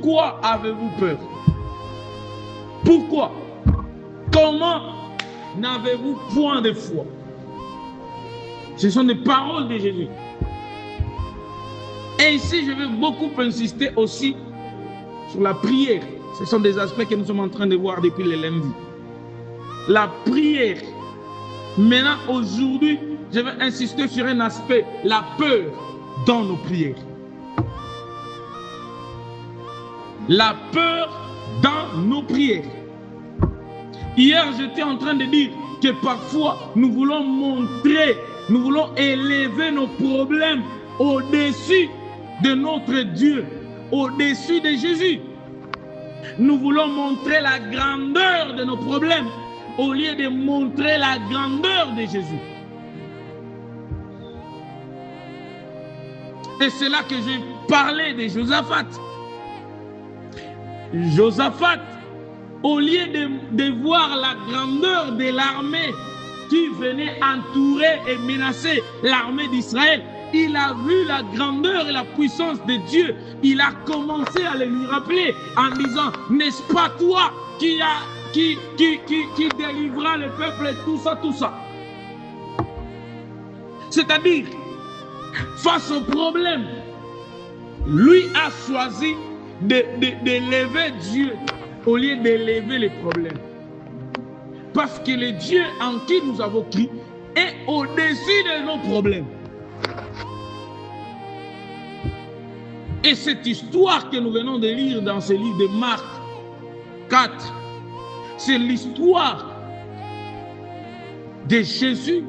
pourquoi avez-vous peur? Pourquoi? Comment n'avez-vous point de foi? Ce sont des paroles de Jésus. Et ici, je vais beaucoup insister aussi sur la prière. Ce sont des aspects que nous sommes en train de voir depuis le lundi. La prière. Maintenant, aujourd'hui, je vais insister sur un aspect, la peur dans nos prières. La peur dans nos prières. Hier, j'étais en train de dire que parfois, nous voulons montrer, nous voulons élever nos problèmes au-dessus de notre Dieu, au-dessus de Jésus. Nous voulons montrer la grandeur de nos problèmes au lieu de montrer la grandeur de Jésus. Et c'est là que j'ai parlé de Josaphat. Josaphat, au lieu de voir la grandeur de l'armée qui venait entourer et menacer l'armée d'Israël, il a vu la grandeur et la puissance de Dieu. Il a commencé à le lui rappeler en disant, n'est-ce pas toi qui délivra le peuple et tout ça, tout ça. C'est-à-dire, face au problème, lui a choisi d'élever Dieu au lieu d'élever les problèmes. Parce que le Dieu en qui nous avons crié est au-dessus de nos problèmes. Et cette histoire que nous venons de lire dans ce livre de Marc 4, c'est l'histoire de Jésus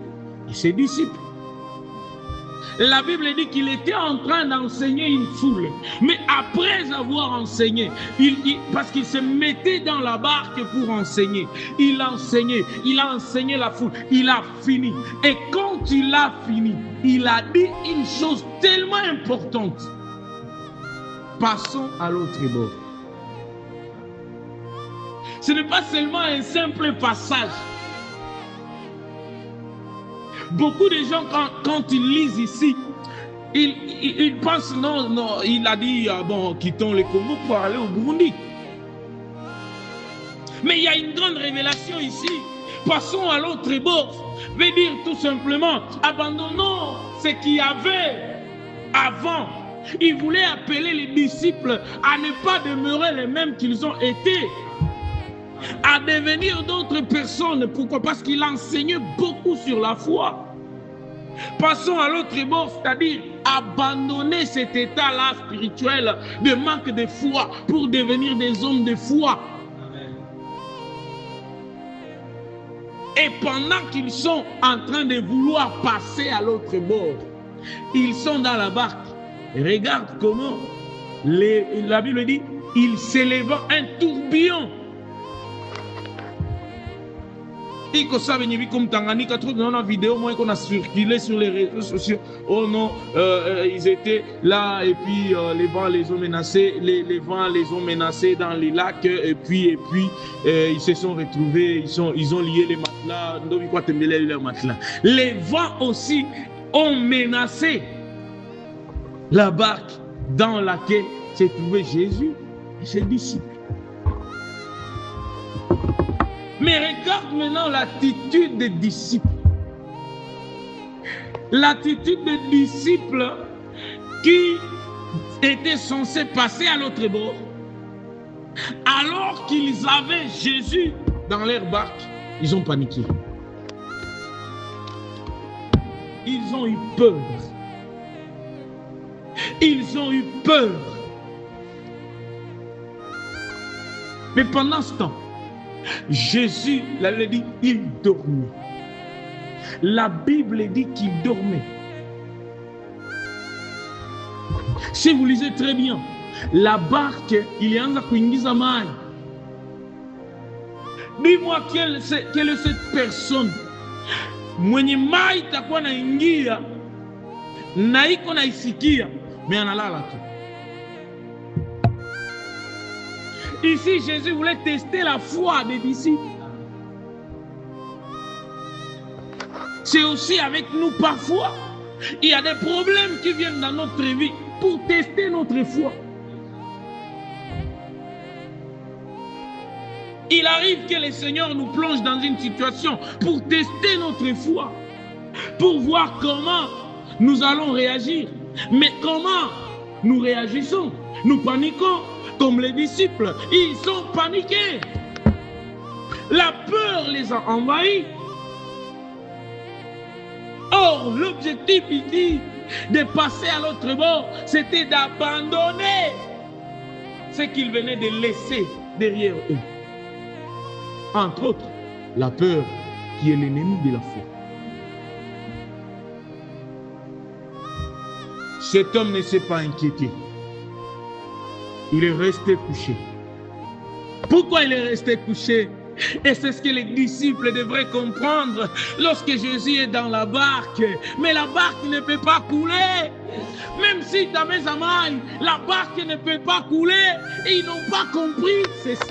et ses disciples. La Bible dit qu'il était en train d'enseigner une foule. Mais après avoir enseigné, parce qu'il se mettait dans la barque pour enseigner, il a enseigné la foule, il a fini. Et quand il a fini, il a dit une chose tellement importante. Passons à l'autre bord. Ce n'est pas seulement un simple passage. Beaucoup de gens, quand ils lisent ici, ils pensent, non, il a dit, bon, quittons le Congo pour aller au Burundi. Mais il y a une grande révélation ici. Passons à l'autre bord. Veut dire tout simplement, abandonnons ce qu'il y avait avant. Il voulait appeler les disciples à ne pas demeurer les mêmes qu'ils ont été, à devenir d'autres personnes. Pourquoi? Parce qu'il enseignait beaucoup sur la foi. Passons à l'autre bord, c'est-à-dire abandonner cet état-là spirituel de manque de foi pour devenir des hommes de foi. Amen. Et pendant qu'ils sont en train de vouloir passer à l'autre bord, ils sont dans la barque. Et regarde comment la Bible dit, il s'éleva un tourbillon. Et que ça venait comme Tanganyika, dans la vidéo moi qu'on a circulé sur les réseaux sociaux. Oh non, ils étaient là et puis les vents les ont menacés, les vents les ont menacés dans les lacs et puis ils se sont retrouvés, ils ont lié les matelas. Les vents aussi ont menacé la barque dans laquelle s'est trouvé Jésus et ses disciples. Mais regarde maintenant l'attitude des disciples. L'attitude des disciples qui étaient censés passer à l'autre bord, alors qu'ils avaient Jésus dans leur barque, ils ont paniqué. Ils ont eu peur. Ils ont eu peur. Mais pendant ce temps, Jésus, la Bible dit, il dormait. La Bible dit qu'il dormait. Si vous lisez très bien, la barque, il y a un kuingiza mai. Dis-moi quelle est cette personne. Mwenye mai takuwa na ingia na iko na isikia, mais analala tu. Ici, Jésus voulait tester la foi des disciples. C'est aussi avec nous parfois. Il y a des problèmes qui viennent dans notre vie pour tester notre foi. Il arrive que le Seigneur nous plonge dans une situation pour tester notre foi, pour voir comment nous allons réagir. Mais comment nous réagissons? Nous paniquons comme les disciples. Ils sont paniqués. La peur les a envahis. Or, l'objectif ici de passer à l'autre bord, c'était d'abandonner ce qu'ils venaient de laisser derrière eux. Entre autres, la peur qui est l'ennemi de la foi. Cet homme ne s'est pas inquiété. Il est resté couché. Pourquoi il est resté couché? Et c'est ce que les disciples devraient comprendre lorsque Jésus est dans la barque. Mais la barque ne peut pas couler. Même si ta maison maille, la barque ne peut pas couler. Ils n'ont pas compris ceci.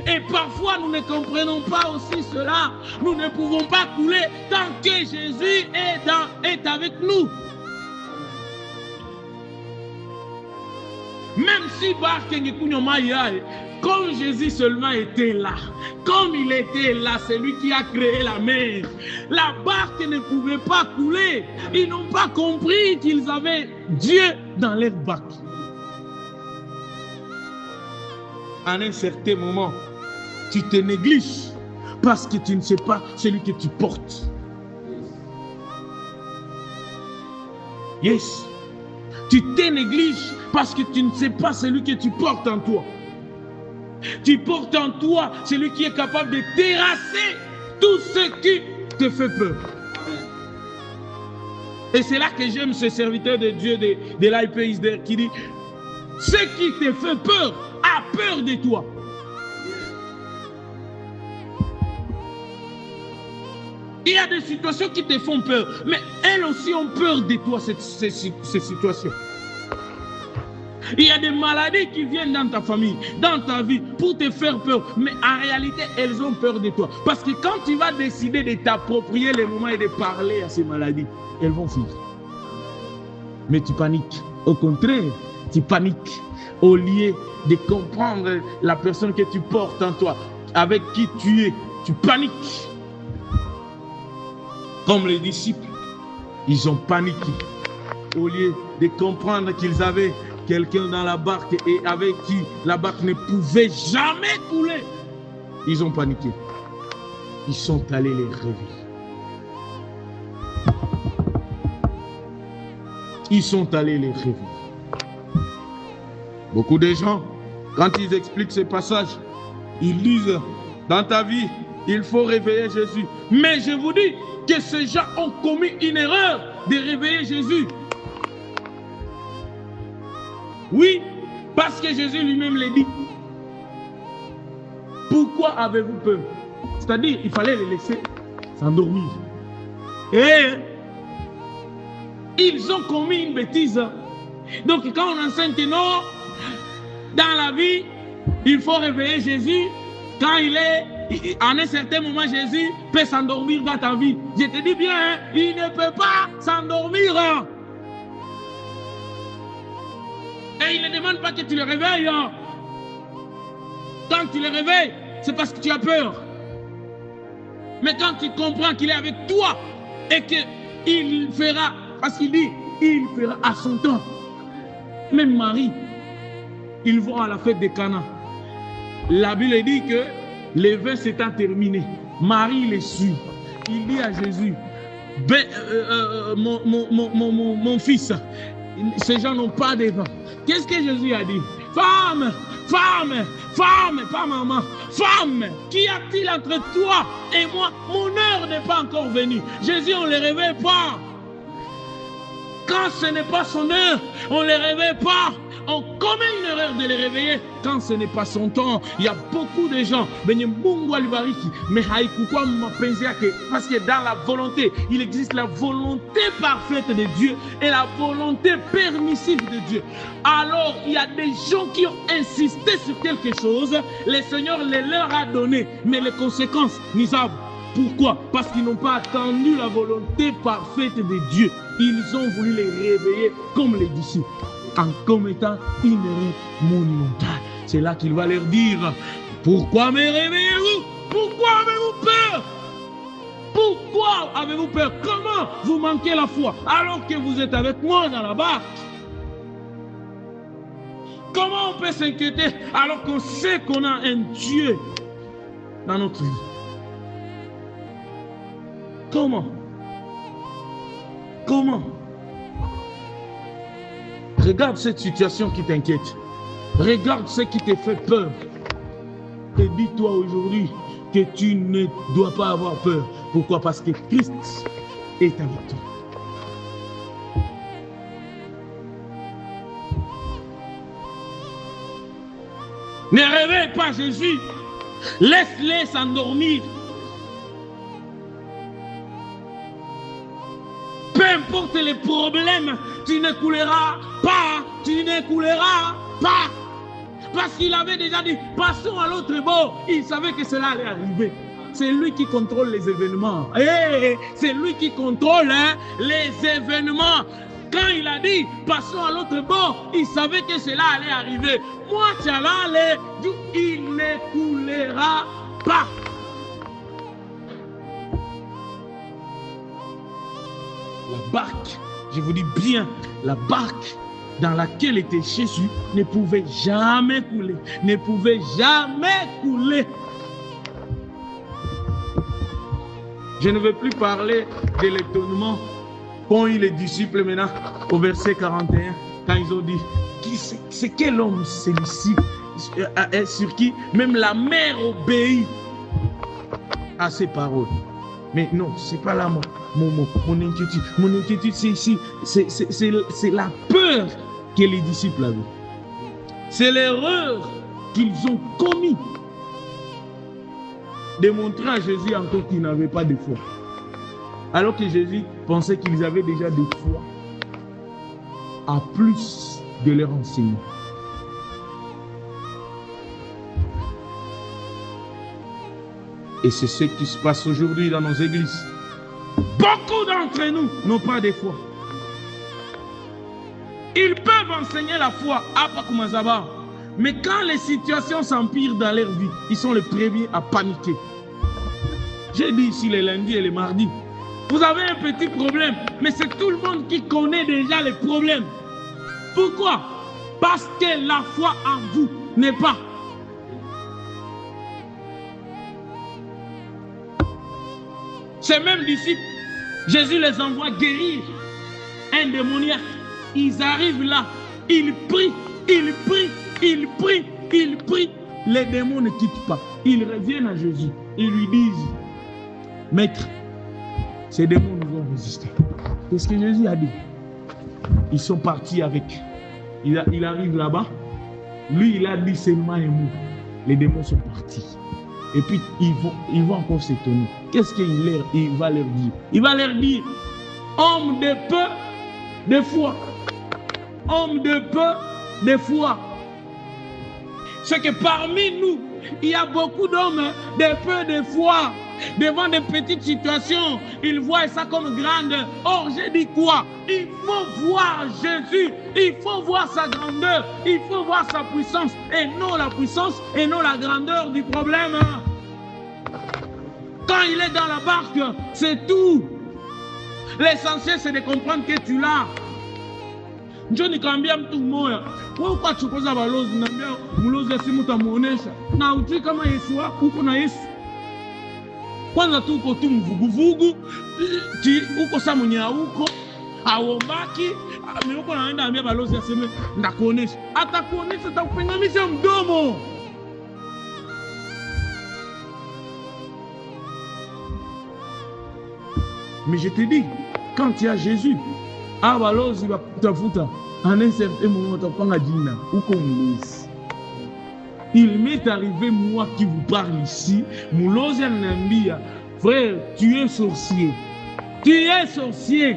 Et parfois, nous ne comprenons pas aussi cela. Nous ne pouvons pas couler tant que Jésus est avec nous. Même si comme Jésus seulement était là, comme il était là, c'est lui qui a créé la mer, la barque ne pouvait pas couler. Ils n'ont pas compris qu'ils avaient Dieu dans leur barque. À un certain moment, tu te négliges parce que tu ne sais pas celui que tu portes. Yes. Tu te négliges parce que tu ne sais pas celui que tu portes en toi. Tu portes en toi celui qui est capable de terrasser tout ce qui te fait peur. Et c'est là que j'aime ce serviteur de Dieu de l'IPISDR qui dit: ce qui te fait peur a peur de toi. Il y a des situations qui te font peur, mais elles aussi ont peur de toi, ces situations. Il y a des maladies qui viennent dans ta famille, dans ta vie, pour te faire peur. Mais en réalité, elles ont peur de toi. Parce que quand tu vas décider de t'approprier les moments et de parler à ces maladies, elles vont fuir. Mais tu paniques. Au contraire, tu paniques. Au lieu de comprendre la personne que tu portes en toi, avec qui tu es, tu paniques. Comme les disciples, ils ont paniqué. Au lieu de comprendre qu'ils avaient quelqu'un dans la barque et avec qui la barque ne pouvait jamais couler, ils ont paniqué. Ils sont allés les réveiller. Ils sont allés les réveiller. Beaucoup de gens, quand ils expliquent ce passage, ils disent: dans ta vie, il faut réveiller Jésus. Mais je vous dis que ces gens ont commis une erreur de réveiller Jésus. Oui, parce que Jésus lui-même l'a dit. Pourquoi avez-vous peur? C'est-à-dire, il fallait les laisser s'endormir. Et ils ont commis une bêtise. Donc, quand on enseigne que non, dans la vie, il faut réveiller Jésus. Quand il est, en un certain moment, Jésus peut s'endormir dans ta vie. Je te dis bien, il ne peut pas s'endormir. Et il ne demande pas que tu le réveilles. Quand tu le réveilles, c'est parce que tu as peur. Mais quand tu comprends qu'il est avec toi et qu'il fera, parce qu'il dit, il fera à son temps. Même Marie, ils vont à la fête de Cana. La Bible dit que les vins s'étant terminés, Marie les suit. Il dit à Jésus: mon fils, ces gens n'ont pas de vin. Qu'est-ce que Jésus a dit? Femme, femme, femme, pas maman, femme, qu'y a-t-il entre toi et moi? Mon heure n'est pas encore venue. Jésus, on ne les réveille pas. Quand ce n'est pas son heure, on ne les réveille pas. On commet une erreur de les réveiller quand ce n'est pas son temps. Il y a beaucoup de gens, parce que dans la volonté, il existe la volonté parfaite de Dieu et la volonté permissive de Dieu. Alors, il y a des gens qui ont insisté sur quelque chose, le Seigneur les leur a donné, mais les conséquences, nous savons. Pourquoi? Parce qu'ils n'ont pas attendu la volonté parfaite de Dieu. Ils ont voulu les réveiller comme les disciples, en commettant une erreur monumentale. C'est là qu'il va leur dire: Pourquoi me réveillez-vous? Pourquoi avez-vous peur? Pourquoi avez-vous peur? Comment vous manquez la foi alors que vous êtes avec moi dans la barque? Comment on peut s'inquiéter alors qu'on sait qu'on a un Dieu dans notre vie? Comment? Comment? Regarde cette situation qui t'inquiète. Regarde ce qui te fait peur. Et dis-toi aujourd'hui que tu ne dois pas avoir peur. Pourquoi? Parce que Christ est avec toi. Ne réveille pas Jésus. Laisse-les s'endormir. Peu importe les problèmes, tu ne couleras pas. Tu ne couleras pas. Parce qu'il avait déjà dit, passons à l'autre bord. Il savait que cela allait arriver. C'est lui qui contrôle les événements. C'est lui qui contrôle les événements. Quand il a dit, passons à l'autre bord, il savait que cela allait arriver. Moi, il ne coulera pas. La barque, je vous dis bien, la barque dans laquelle était Jésus ne pouvait jamais couler. Ne pouvait jamais couler. Je ne veux plus parler de l'étonnement qu'ont eu les disciples maintenant au verset 41, quand ils ont dit, c'est quel homme celui-ci sur qui même la mer obéit à ses paroles. Mais non, c'est pas là mon inquiétude. Mon inquiétude, c'est la peur que les disciples avaient. C'est l'erreur qu'ils ont commis de montrer à Jésus encore qu'ils n'avaient pas de foi. Alors que Jésus pensait qu'ils avaient déjà de foi à plus de leur enseignement. Et c'est ce qui se passe aujourd'hui dans nos églises. Beaucoup d'entre nous n'ont pas de foi. Ils peuvent enseigner la foi à Pakoumazaba. Mais quand les situations s'empirent dans leur vie, ils sont les premiers à paniquer. J'ai dit ici les lundis et les mardis, vous avez un petit problème, mais c'est tout le monde qui connaît déjà les problèmes. Pourquoi? Parce que la foi en vous n'est pas. Ces mêmes disciples, Jésus les envoie guérir un démoniaque. Ils arrivent là, ils prient, ils prient, ils prient, ils prient. Les démons ne quittent pas. Ils reviennent à Jésus. Ils lui disent, Maître, ces démons nous ont résisté. Qu'est-ce que Jésus a dit? Ils sont partis avec. Il arrive là-bas. Lui, il a dit seulement un mot. Les démons sont partis. Et puis, ils vont encore s'étonner. Qu'est-ce qu'il va leur dire? Il va leur dire, homme de peu, de foi. Homme de peu, de foi. C'est que parmi nous, il y a beaucoup d'hommes de peu de foi. Devant des petites situations, ils voient ça comme grande. Or, j'ai dit quoi? Il faut voir Jésus. Il faut voir sa grandeur. Il faut voir sa puissance. Et non la puissance et non la grandeur du problème. Quand il est dans la barque, c'est tout. L'essentiel, c'est de comprendre que tu l'as. Njoni kambia mtu mmoja, wewe kwa chukoza balozi naambia mlozi asimu tamuonesha na ujui kama Yesu wako uko na Yesu. Kwanza tu uko tu mvuguvugu, uko saa mwenye hauko, hauombaki, uko naenda ambia balozi aseme ndakuonesha. Atakuonesha, atakupingamisha mdomo. Mais je te dis, quand il y a Jésus, balozi va kutafuta, en un certain moment, utapanga jina, uko mlozi. Il m'est arrivé, moi qui vous parle ici, mlozi ananiambia, frère, tu es sorcier. Tu es sorcier.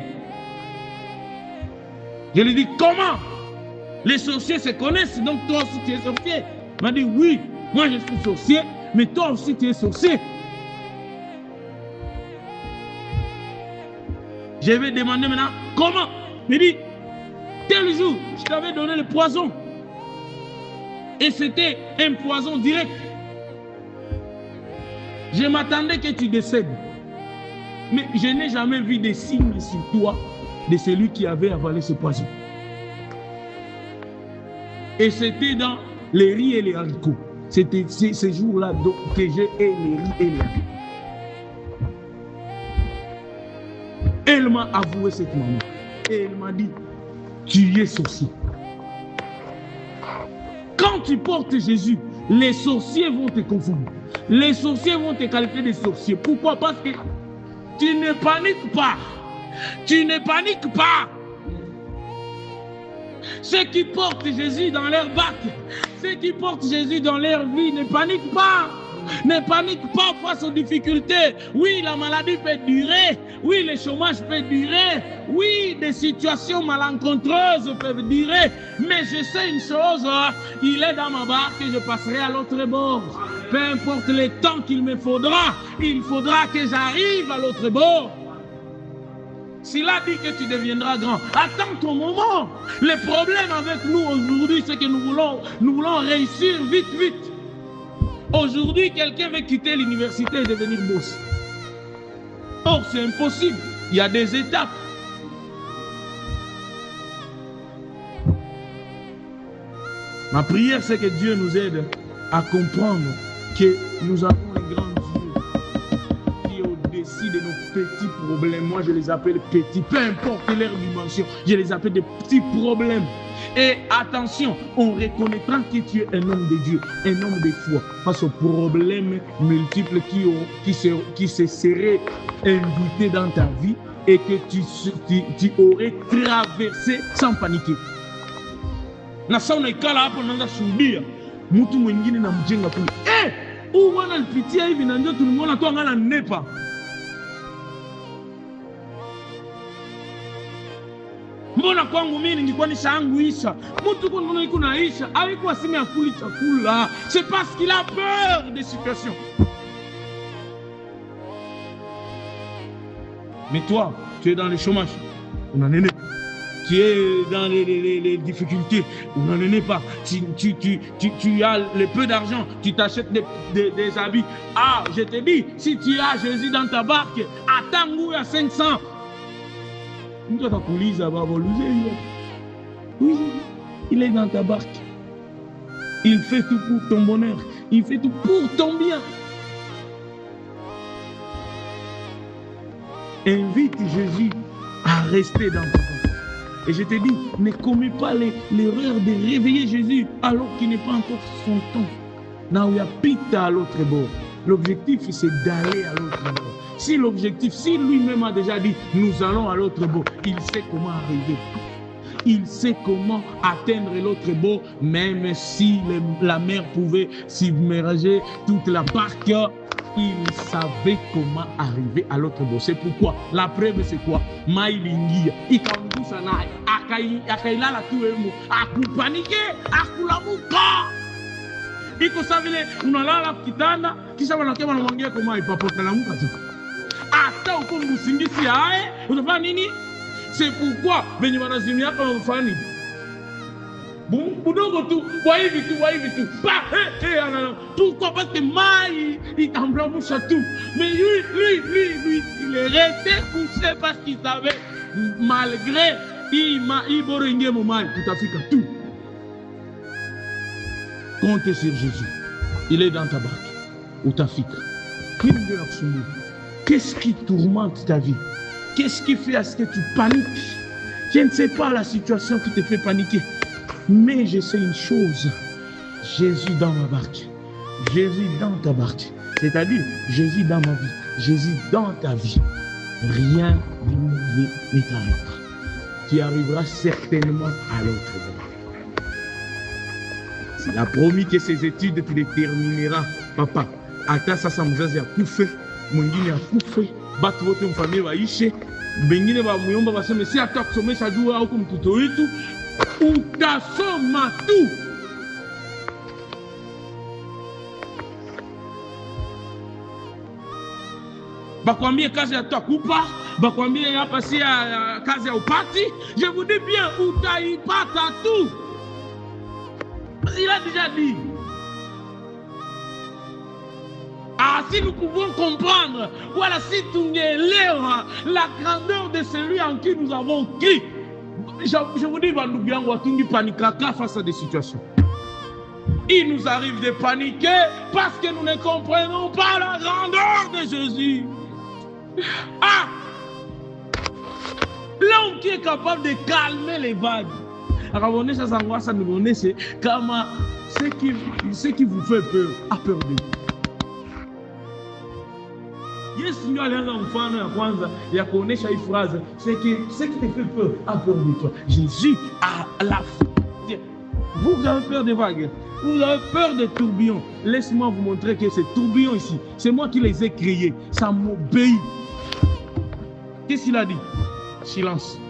Je lui dis, comment? Les sorciers se connaissent, donc toi aussi tu es sorcier. Il m'a dit, oui, moi je suis sorcier, mais toi aussi tu es sorcier. Je vais demander maintenant, comment? Il dit, tel jour, je t'avais donné le poison. Et c'était un poison direct. Je m'attendais que tu décèdes. Mais je n'ai jamais vu des signes sur toi de celui qui avait avalé ce poison. Et c'était dans les riz et les haricots. C'était ces jours-là que j'ai les riz et les haricots. Elle m'a avoué cette maman. Et elle m'a dit, tu es sorcier. Quand tu portes Jésus, les sorciers vont te confondre. Les sorciers vont te qualifier de sorcier. Pourquoi? Parce que tu ne paniques pas. Tu ne paniques pas. Ceux qui portent Jésus dans leur bac, ceux qui portent Jésus dans leur vie, ne paniquent pas. Ne panique pas face aux difficultés. Oui, la maladie peut durer. Oui, le chômage peut durer. Oui, des situations malencontreuses peuvent durer. Mais je sais une chose, il est dans ma barque et je passerai à l'autre bord. Peu importe le temps qu'il me faudra, il faudra que j'arrive à l'autre bord. S'il a dit que tu deviendras grand, attends ton moment. Le problème avec nous aujourd'hui, c'est que nous voulons réussir vite, vite. Aujourd'hui, quelqu'un veut quitter l'université et devenir boss. Or, c'est impossible. Il y a des étapes. Ma prière, c'est que Dieu nous aide à comprendre que nous avons un grand Dieu qui est au-dessus de nos petits problèmes. Moi, je les appelle petits, peu importe leur dimension. Je les appelle des petits problèmes. Et attention, on reconnaîtra que tu es un homme de Dieu, un homme de foi, face aux problèmes multiples qui se seraient invités dans ta vie et que tu aurais traversé sans paniquer. Na sauna ikala hapo naanza shuhudia mtu mwingine na mjenga kule. Huyu mwana alipitia hivi na ndio tulimwona tu angana nepa. Mbona kwangu mimi nilikuwa nishaanguisha? Mtu kuna iko naisha, alikuwa sima akuli chakula. C'est parce qu'il a peur des situations. Mais toi, tu es dans le chômage. On en est. Tu es dans les difficultés, on n'en est pas. Tu as le peu d'argent, tu t'achètes des habits. Ah, je te dis, si tu as Jésus dans ta barque, attends-nous à 500. Oui, il est dans ta barque. Il fait tout pour ton bonheur. Il fait tout pour ton bien. Invite Jésus à rester dans ta barque. Et je te dis, ne commets pas l'erreur de réveiller Jésus alors qu'il n'est pas encore son temps. Now il habite à l'autre bord. L'objectif, c'est d'aller à l'autre bord. Si lui-même a déjà dit, nous allons à l'autre bord, il sait comment arriver. Il sait comment atteindre l'autre bord, même si la mer pouvait submerger toute la barque. Il savait comment arriver à l'autre bord. C'est pourquoi la preuve, c'est quoi? Maïlingia, ikamgusa naye, akailala tu emo, akupanike, akulamuka. Iko savile unalala kitanda, kisha wanakema wanamwangia kama ipapota la muka tu. Hata uko msingisi hae, utafanya nini? C'est pourquoi venye wanazimia kama mfani. Budogo tu, wa hivi tu. Pourquoi? Parce que Maï, il emblamouche tout. Mais lui, il est resté couché parce qu'il savait, malgré, il boringue mon mal, tout à fait tout. Compte sur Jésus. Il est dans ta barque, ou ta fille. Qu'est-ce qui tourmente ta vie? Qu'est-ce qui fait à ce que tu paniques? Je ne sais pas la situation qui te fait paniquer. Mais je sais une chose, Jésus dans ma barque, Jésus dans ta barque, c'est-à-dire Jésus dans ma vie, Jésus dans ta vie, rien de mauvais ne t'arrivera. Tu arriveras certainement à l'autre bord. Il a promis que ses études tu les termineras, papa. Ata sasa mzazi akufe, mwingine akufe, batu wote mfamilia waishe, bengine ba muyomba baseme si hata kusomesha juu au mtoto wetu. Utasoma tu. Bakwambie kazi ya takupa, bakwambie hapa si kazi ya upati. Je vous dis bien, utaipata tout. Il a déjà dit. Ah, si nous pouvons comprendre, voilà, si tu élèves la grandeur de celui en qui nous avons cru. Je vous dis, Bandoubian, panikaka face à des situations. Il nous arrive de paniquer parce que nous ne comprenons pas la grandeur de Jésus. Ah! L'homme qui est capable de calmer les vagues. Alors, ça nous donne, c'est comme ce qui vous fait peur, a peur de vous. Yesu ndio alianza mfano ya kwanza ya kuonesha hii phrase, ce qui te fait peur a peur de toi. Jésus a la vous avez peur des vagues, vous avez peur des tourbillons. Laisse-moi vous montrer que ces tourbillons ici, c'est moi qui les ai créés, ça m'obéit. Qu'est-ce qu'il a dit? Silence.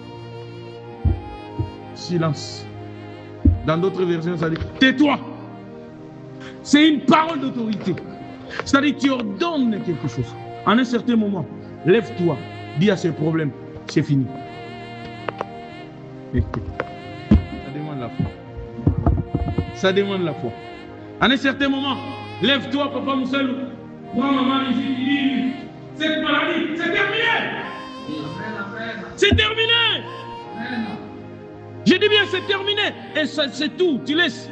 Silence. Dans d'autres versions, ça dit tais-toi. C'est une parole d'autorité. C'est-à-dire tu ordonnes quelque chose. En un certain moment, lève-toi, dis à ce problème, c'est fini. Ça demande la foi. Ça demande la foi. En un certain moment, lève-toi, papa Mousselou. Prends maman ici, dis, cette maladie, c'est terminé. C'est terminé. Je dis bien, c'est terminé. Et c'est tout, tu laisses.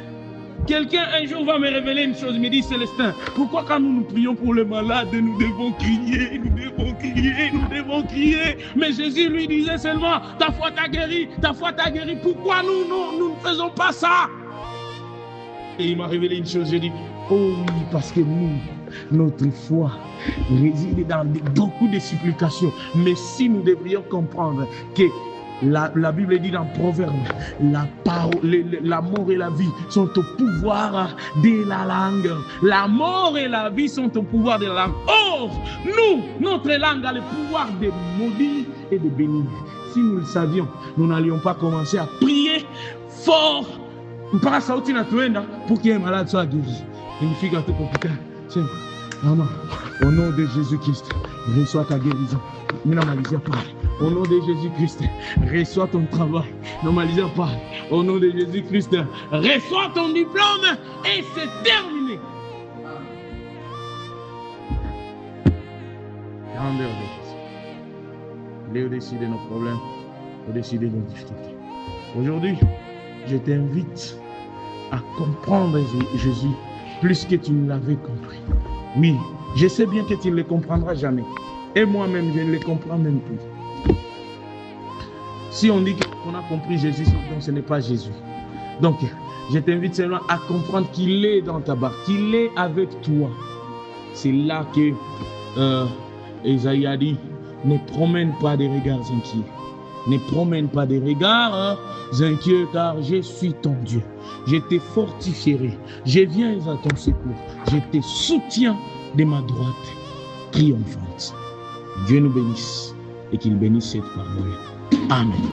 Quelqu'un un jour va me révéler une chose, me dit Célestin, pourquoi quand nous prions pour les malades, nous devons crier, nous devons crier, nous devons crier. Mais Jésus lui disait seulement, ta foi t'a guéri, ta foi t'a guéri. Pourquoi nous ne faisons pas ça? Et il m'a révélé une chose, j'ai dit, oh oui, parce que notre foi réside dans beaucoup de supplications. Mais si nous devrions comprendre que la Bible dit dans Proverbe, la mort et la vie sont au pouvoir de la langue. La mort et la vie sont au pouvoir de la langue. Or, notre langue a le pouvoir de maudire et de bénir. Si nous le savions, nous n'allions pas commencer à prier fort pour qu'un malade soit guéri. Une fille à tout hôpital. Maman, au nom de Jésus-Christ, reçois ta guérison. Au nom de Jésus-Christ, reçois ton travail. Normalisez pas. Au nom de Jésus-Christ, reçois ton diplôme et c'est terminé. Grandeur de Jésus. Il est au-dessus de nos problèmes, au-dessus de nos difficultés. Aujourd'hui, je t'invite à comprendre Jésus plus que tu ne l'avais compris. Oui, je sais bien que tu ne le comprendras jamais. Et moi-même, je ne le comprends même plus. Si on dit qu'on a compris Jésus, donc ce n'est pas Jésus. Donc, je t'invite seulement à comprendre qu'il est dans ta barque, qu'il est avec toi. C'est là que Esaïe a dit, ne promène pas des regards inquiets. Ne promène pas des regards inquiets, car je suis ton Dieu. Je te fortifierai. Je viens à ton secours. Je te soutiens de ma droite triomphante. Dieu nous bénisse et qu'il bénisse cette parole. Amen.